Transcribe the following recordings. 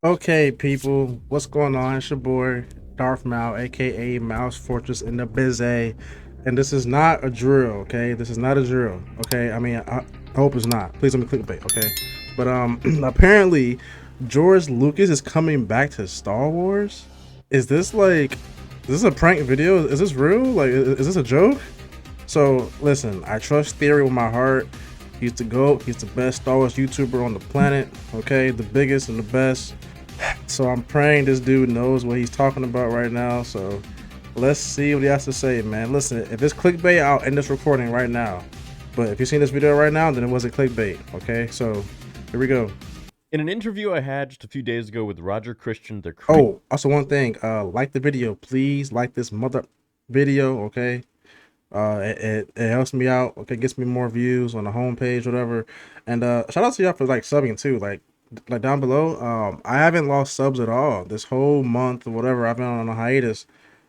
Okay, people, what's going on? It's your boy Darth Mal, aka Mouse Fortress in the Bizay, and this is not a drill. Okay, this is not a drill. Okay, I hope it's not. Please let me clickbait. Okay, but apparently George Lucas is coming back to Star Wars. Is this like, is this a prank video? Is this real? Like, is this a joke? So listen, I trust Theory with my heart. He's the GOAT. He's the best Star Wars YouTuber on the planet. Okay, the biggest and the best. So I'm praying this dude knows what he's talking about right now. So let's see what he has to say, man. Listen, if it's clickbait, I'll end this recording right now. But if you've seen this video right now, then it wasn't clickbait. Okay, so here we go. In an interview I had just a few days ago with Roger Christian, the creator. Oh, also one thing, like the video, please like this mother video, okay? It helps me out. Okay, gets me more views on the homepage, whatever. And shout out to y'all for like subbing too. Like down below. I haven't lost subs at all this whole month or whatever. I've been on a hiatus.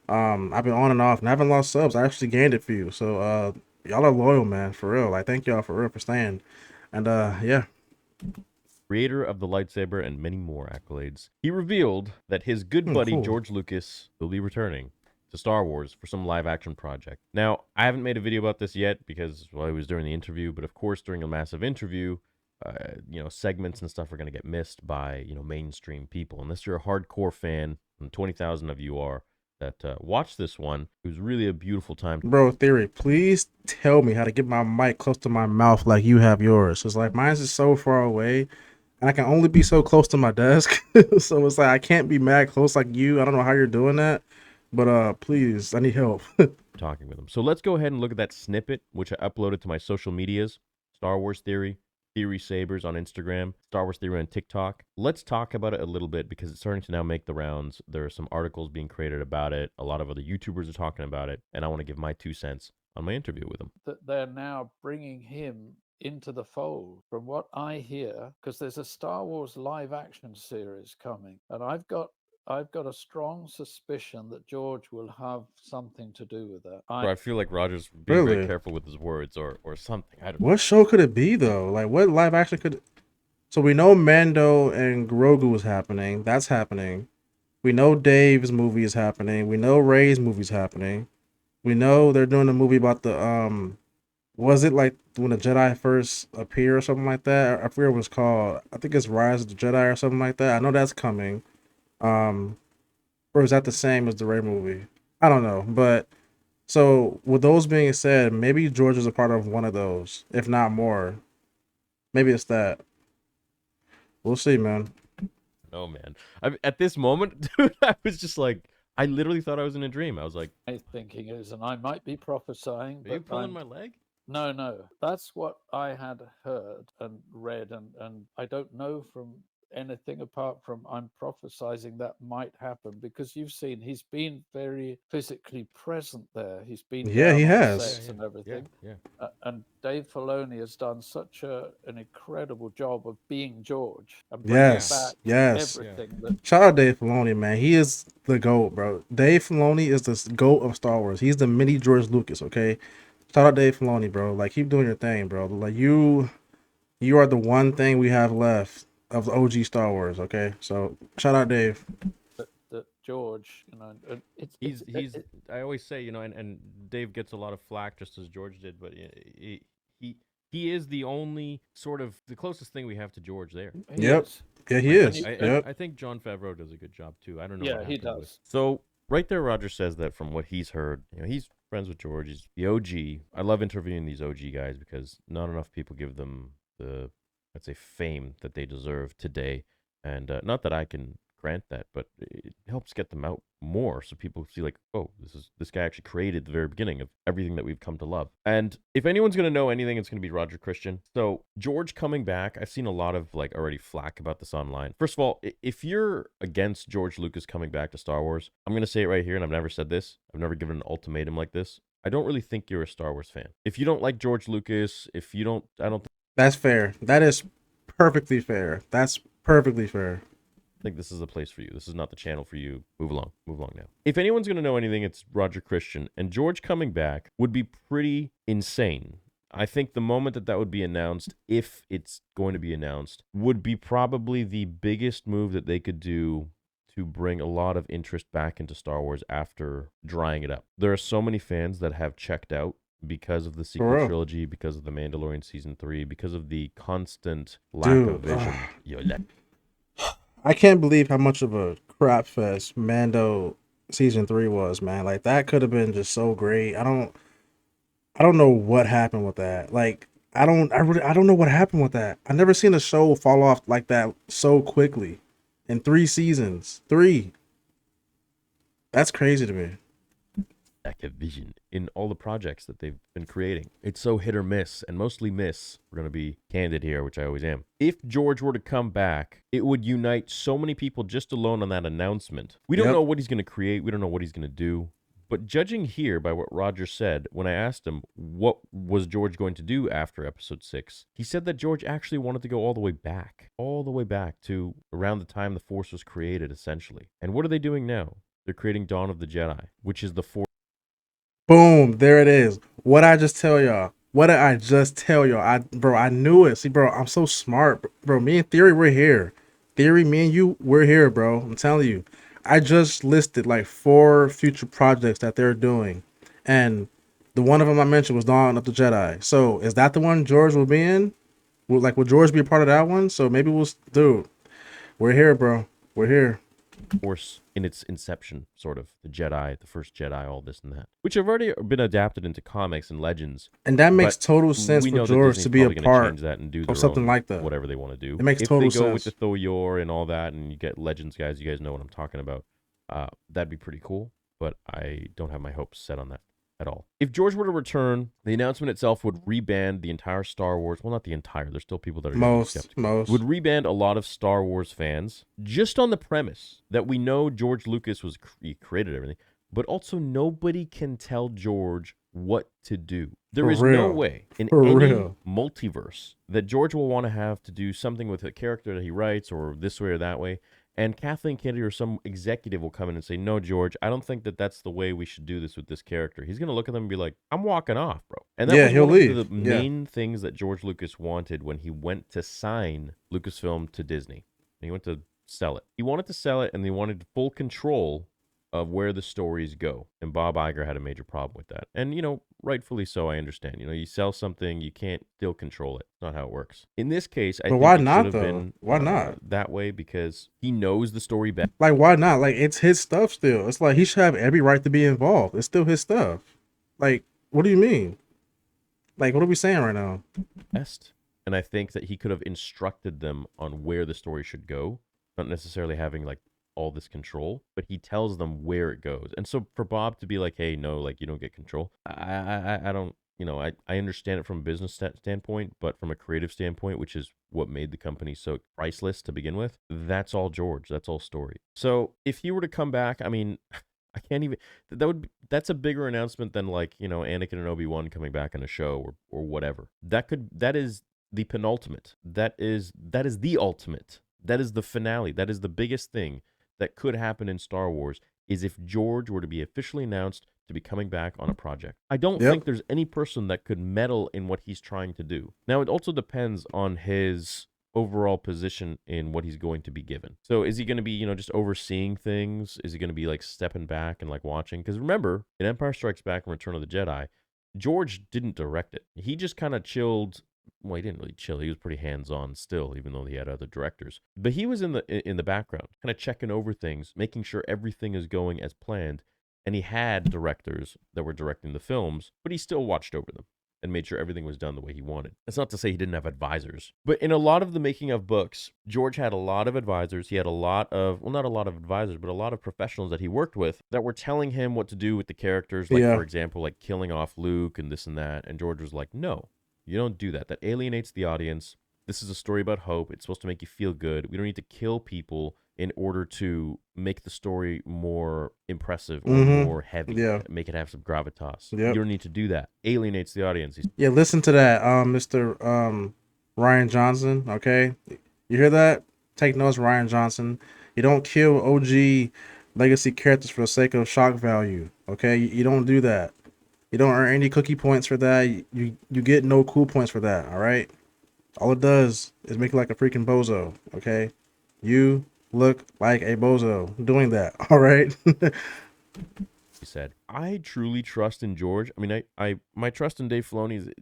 I've been on and off, and I haven't lost subs. I actually gained a few. So y'all are loyal, man, for real. Like thank y'all for real for staying. And yeah. Creator of the lightsaber and many more accolades, he revealed that his good buddy Cool. George Lucas will be returning to Star Wars for some live action project. Now, I haven't made a video about this yet because, well, it was during the interview, but of course, during a massive interview, segments and stuff are going to get missed by, mainstream people. Unless you're a hardcore fan, and 20,000 of you are, that watched this one. It was really a beautiful time. Bro, Theory, please tell me how to get my mic close to my mouth like you have yours. It's like mine's is so far away, and I can only be so close to my desk. So it's like I can't be mad close like you. I don't know how you're doing that, but please, I need help. Talking with him. So let's go ahead and look at that snippet, which I uploaded to my social medias, Star Wars Theory, Theory Sabers on Instagram, Star Wars Theory on TikTok. Let's talk about it a little bit because it's starting to now make the rounds. There are some articles being created about it. A lot of other YouTubers are talking about it, and I want to give my 2 cents on my interview with him. That they're now bringing him into the fold, from what I hear, because there's a Star Wars live action series coming, and I've got a strong suspicion that George will have something to do with that. Bro, I feel like Roger's being very Really? careful with his words or something. I don't know. What show could it be though? Like what live action could? So we know Mando and Grogu is happening. That's happening. We know Dave's movie is happening. We know Ray's movie is happening. We know they're doing a movie about the was it like when the Jedi first appear or something like that? I forget what it's called. I think it's Rise of the Jedi or something like that. I know that's coming. Um, or is that the same as the Ray movie? I don't know. But so with those being said, maybe George is a part of one of those, if not more. Maybe it's that. We'll see, man. No, man. At this moment, dude, I was just like, I literally thought I was in a dream. I was like, My thinking is, and I might be prophesying, are you but pulling my leg? no. That's what I had heard and read, and I don't know from anything apart from I'm prophesizing that might happen, because you've seen he's been very physically present there. He's been Yeah, he down on has. sets and Yeah, everything. yeah. And Dave Filoni has done such an incredible job of being George and bringing Yes, back yes. Yeah. everything that. Shout out Dave Filoni, man. He is the GOAT, bro. Dave Filoni is the GOAT of Star Wars. He's the mini George Lucas, okay? Shout out Dave Filoni, bro. Like keep doing your thing, bro. Like you are the one thing we have left of the OG Star Wars, okay? So shout out Dave. That George, and He's I always say, and Dave gets a lot of flack just as George did, but he he is the only sort of the closest thing we have to George there. he Yep. is. Yeah, he Like And is. you, I and Yep. I think John Favreau does a good job too. I don't know what yeah, he happened with. does. So right there, Roger says that from what he's heard, he's friends with George. He's the OG. I love interviewing these OG guys because not enough people give them the, let's say, fame that they deserve today. And not that I can grant that, but it helps get them out more so people see like, oh, this guy actually created the very beginning of everything that we've come to love. And if anyone's gonna know anything, it's gonna be Roger Christian. So George coming back, I've seen a lot of like already flack about this online. First of all, if you're against George Lucas coming back to Star Wars, I'm gonna say it right here, and I've never said this. I've never given an ultimatum like this. I don't really think you're a Star Wars fan. If you don't like George Lucas, if you don't, I don't That's fair. That is perfectly fair. That's perfectly fair. think this is the place for you. This is not the channel for you. Move along. Move along now. If anyone's going to know anything, it's Roger Christian. And George coming back would be pretty insane. I think the moment that that would be announced, if it's going to be announced, would be probably the biggest move that they could do to bring a lot of interest back into Star Wars after drying it up. There are so many fans that have checked out because of the For sequel real. trilogy, because of The Mandalorian Season 3, because of the constant lack of Dude, vision. Yo, I can't believe how much of a crap fest Mando season 3 was, man. Like that could have been just so great. I don't know what happened with that. Like I don't know what happened with that. I never seen a show fall off like that so quickly in 3 seasons. 3. That's crazy to me. lack of vision in all the projects that they've been creating. It's so hit or miss, and mostly miss. We're going to be candid here, which I always am. If George were to come back, it would unite so many people just alone on that announcement. We don't Yep. know what he's going to create. We don't know what he's going to do. But judging here by what Roger said, when I asked him what was George going to do after episode 6, he said that George actually wanted to go all the way back to around the time the Force was created, essentially. And what are they doing now? They're creating Dawn of the Jedi, which is the Force. Boom, there it is. What I just tell y'all. What did I just tell y'all? I knew it. See, bro, I'm so smart. Bro, me and Theory, we're here. Theory, me and you, we're here, bro. I'm telling you. I just listed like 4 future projects that they're doing. And the one of them I mentioned was Dawn of the Jedi. So is that the one George will be in? Will George be a part of that one? So maybe dude, we're here, bro. We're here. Force in its inception, sort of. The Jedi, the first Jedi, all this and that. Which have already been adapted into comics and legends. And that makes But total sense we for know that George Disney's to be a probably going to part change that and do of their something own like that. whatever they want to do. It makes If total they go sense. with the Thoyor and all that, and you get Legends guys, you guys know what I'm talking about. That'd be pretty cool. But I don't have my hopes set on that at all. If George were to return, the announcement itself would reband the entire Star Wars. Well, not the entire. There's still people that are gonna be skeptical. Most. Would reband a lot of Star Wars fans just on the premise that we know George Lucas he created everything, but also nobody can tell George what to do. There For is no real. way in For any real. multiverse that George will want to have to do something with a character that he writes or this way or that way. And Kathleen Kennedy or some executive will come in and say, "No, George, I don't think that that's the way we should do this with this character." He's going to look at them and be like, "I'm walking off, bro." And that Yeah, was he'll one leave. of the Yeah. main things that George Lucas wanted when he went to sign Lucasfilm to Disney. And he went to sell it. He wanted to sell it, and he wanted full control of where the stories go. And Bob Iger had a major problem with that. And, rightfully so, I understand. You sell something, you can't still control it. It's not how it works. In this case, I But think why it should not, have though? been Why not? that way because he knows the story better. Like, why not? Like, it's his stuff still. It's like he should have every right to be involved. It's still his stuff. Like, what do you mean? Like, what are we saying right now? Best. And I think that he could have instructed them on where the story should go, not necessarily having like all this control, but he tells them where it goes. And so for Bob to be like, "Hey, no, like you don't get control," I don't, I understand it from a business standpoint, but from a creative standpoint, which is what made the company so priceless to begin with, that's all George. That's all story. So if he were to come back, I mean, I can't even. That's a bigger announcement than like Anakin and Obi-Wan coming back on a show or whatever. That is the penultimate. That is the ultimate. That is the finale. That is the biggest thing that could happen in Star Wars is if George were to be officially announced to be coming back on a project. I don't Yep. think there's any person that could meddle in what he's trying to do. Now, it also depends on his overall position in what he's going to be given. So is he going to be, just overseeing things? Is he going to be like stepping back and like watching? Because remember, in Empire Strikes Back and Return of the Jedi, George didn't direct it. He just kind of chilled. Well, he didn't really chill. He was pretty hands-on still, even though he had other directors. But he was in the background, kind of checking over things, making sure everything is going as planned. And he had directors that were directing the films, but he still watched over them and made sure everything was done the way he wanted. That's not to say he didn't have advisors. But in a lot of the making of books, George had a lot of advisors. He had a lot of, well, not a lot of advisors, but a lot of professionals that he worked with that were telling him what to do with the characters. Like, Yeah. for example, like killing off Luke and this and that. And George was like, "No, you don't do that. That alienates the audience. This is a story about hope. It's supposed to make you feel good. We don't need to kill people in order to make the story more impressive or more heavy. Yeah. Make it have some gravitas. Yep. You don't need to do that. Alienates the audience." Yeah, listen to that, Mr. Ryan Johnson. Okay, you hear that? Take notes, Ryan Johnson. You don't kill OG legacy characters for the sake of shock value. Okay, you don't do that. You don't earn any cookie points for that. You get no cool points for that. All right. All it does is make you like a freaking bozo. Okay. You look like a bozo doing that. All right. He said, "I truly trust in George. I mean, I my trust in Dave Filoni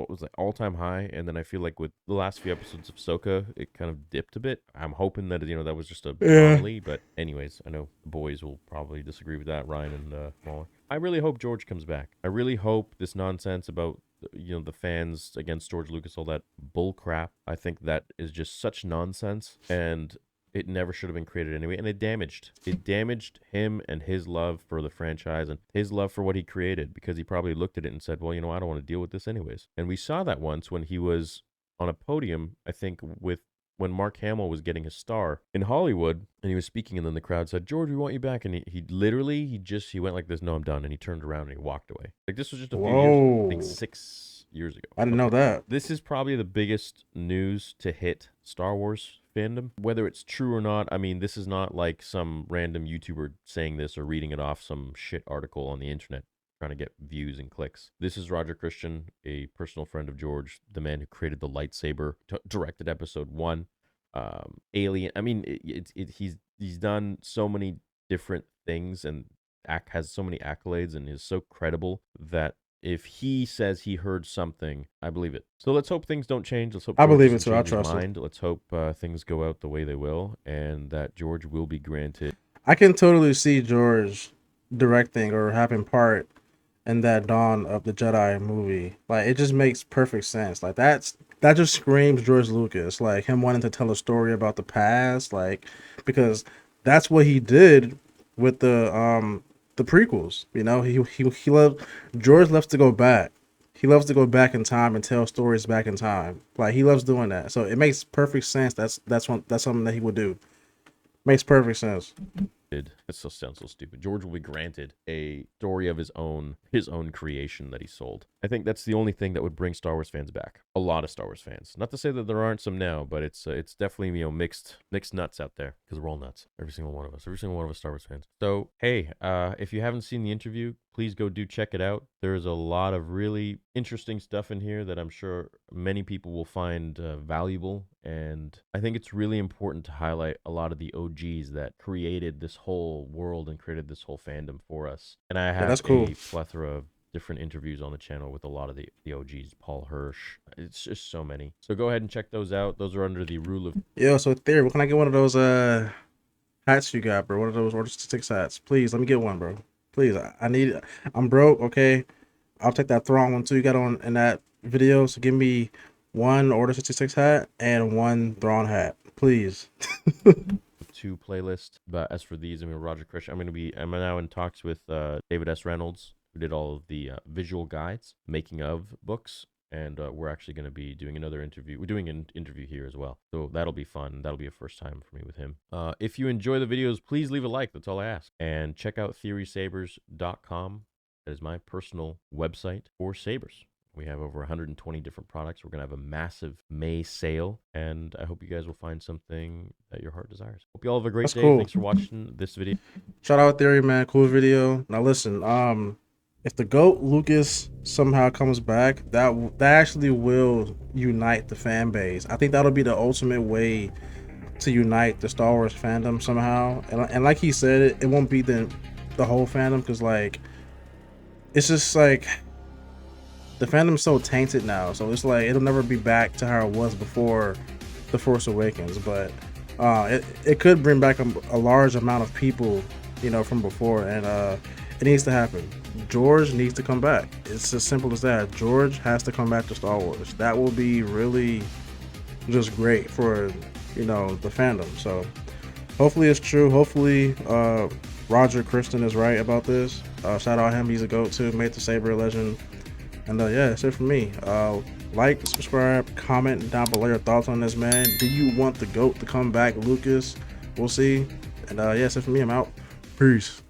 was like all time high, and then I feel like with the last few episodes of Ahsoka, it kind of dipped a bit. I'm hoping that that was just a Yeah. anomaly, but anyways, I know the boys will probably disagree with that, Ryan and Waller. I really hope George comes back. I really hope this nonsense about the fans against George Lucas, all that bull crap. I think that is just such nonsense, and it never should have been created anyway, and it damaged him and his love for the franchise and his love for what he created, because he probably looked at it and said, well, I don't want to deal with this anyways. And we saw that once when he was on a podium, I think, with when Mark Hamill was getting his star in Hollywood, and he was speaking, and then the crowd said, George, we want you back. And he literally, he went like this, no, I'm done. And he turned around and he walked away. Like, this was just a few years ago, I think Whoa. 6 years ago. I didn't know that. This is probably the biggest news to hit Star Wars fandom. Whether it's true or not, I mean, this is not like some random YouTuber saying this or reading it off some shit article on the internet trying to get views and clicks. This is Roger Christian, a personal friend of George, the man who created the lightsaber, directed episode 1, Alien. I mean, he's done so many different things and has so many accolades and is so credible that if he says he heard something, I believe it. So let's hope things don't change. Let's hope I George believe it doesn't too. I change his trust it. mind. Let's hope things go out the way they will, and that George will be granted. I can totally see George directing or having part in that Dawn of the Jedi movie. Like, it just makes perfect sense. Like, that just screams George Lucas. Like, him wanting to tell a story about the past. Like, because that's what he did with the prequels. He loved George loves to go back. He loves to go back in time and tell stories back in time. Like, he loves doing that. So it makes perfect sense. That's something that he would do. Makes perfect sense. It still sounds so stupid. George will be granted a story of his own creation that he sold. I think that's the only thing that would bring Star Wars fans back. A lot of Star Wars fans. Not to say that there aren't some now, but it's definitely mixed nuts out there, because we're all nuts. Every single one of us Star Wars fans. So hey, if you haven't seen the interview, please go check it out. There's a lot of really interesting stuff in here that I'm sure many people will find valuable, and I think it's really important to highlight a lot of the OGs that created this whole world and created this whole fandom for us. And I have that's cool. a plethora of different interviews on the channel with a lot of the OGs, Paul Hirsch. It's just so many. So go ahead and check those out. Those are under the rule of... Yo, so Theory, what can I get one of those hats you got, bro? One of those Order 66 hats. Please, let me get one, bro. Please, I need I'm broke, okay? I'll take that Thrawn one too you got on in that video. So give me one Order 66 hat and one Thrawn hat. Please. 2 playlist. But as for these, Roger Christian, I'm now in talks with David S. Reynolds, who did all of the visual guides, making of books. And we're actually going to be doing another interview. We're doing an interview here as well. So that'll be fun. That'll be a first time for me with him. If you enjoy the videos, please leave a like. That's all I ask. And check out theorysabers.com. That is my personal website for sabers. We have over 120 different products. We're going to have a massive May sale. And I hope you guys will find something that your heart desires. Hope you all have a great That's day. cool. Thanks for watching this video. Shout out Theory, man. Cool video. Now listen, if the GOAT Lucas somehow comes back, that actually will unite the fan base. I think that'll be the ultimate way to unite the Star Wars fandom somehow. And like he said, it won't be the whole fandom, because like it's just like the fandom's so tainted now. So it's like it'll never be back to how it was before The Force Awakens. But it could bring back a large amount of people, from before, and it needs to happen. George needs to come back. It's as simple as that. George has to come back to Star Wars. That will be really just great for the fandom. So hopefully it's true. Hopefully Roger Christian is right about this. Shout out him. He's a GOAT too. Made the Saber a legend. And yeah, that's it for me. Like, subscribe, comment down below your thoughts on this, man. Do you want the GOAT to come back, Lucas? We'll see. And yeah, that's it for me. I'm out. Peace.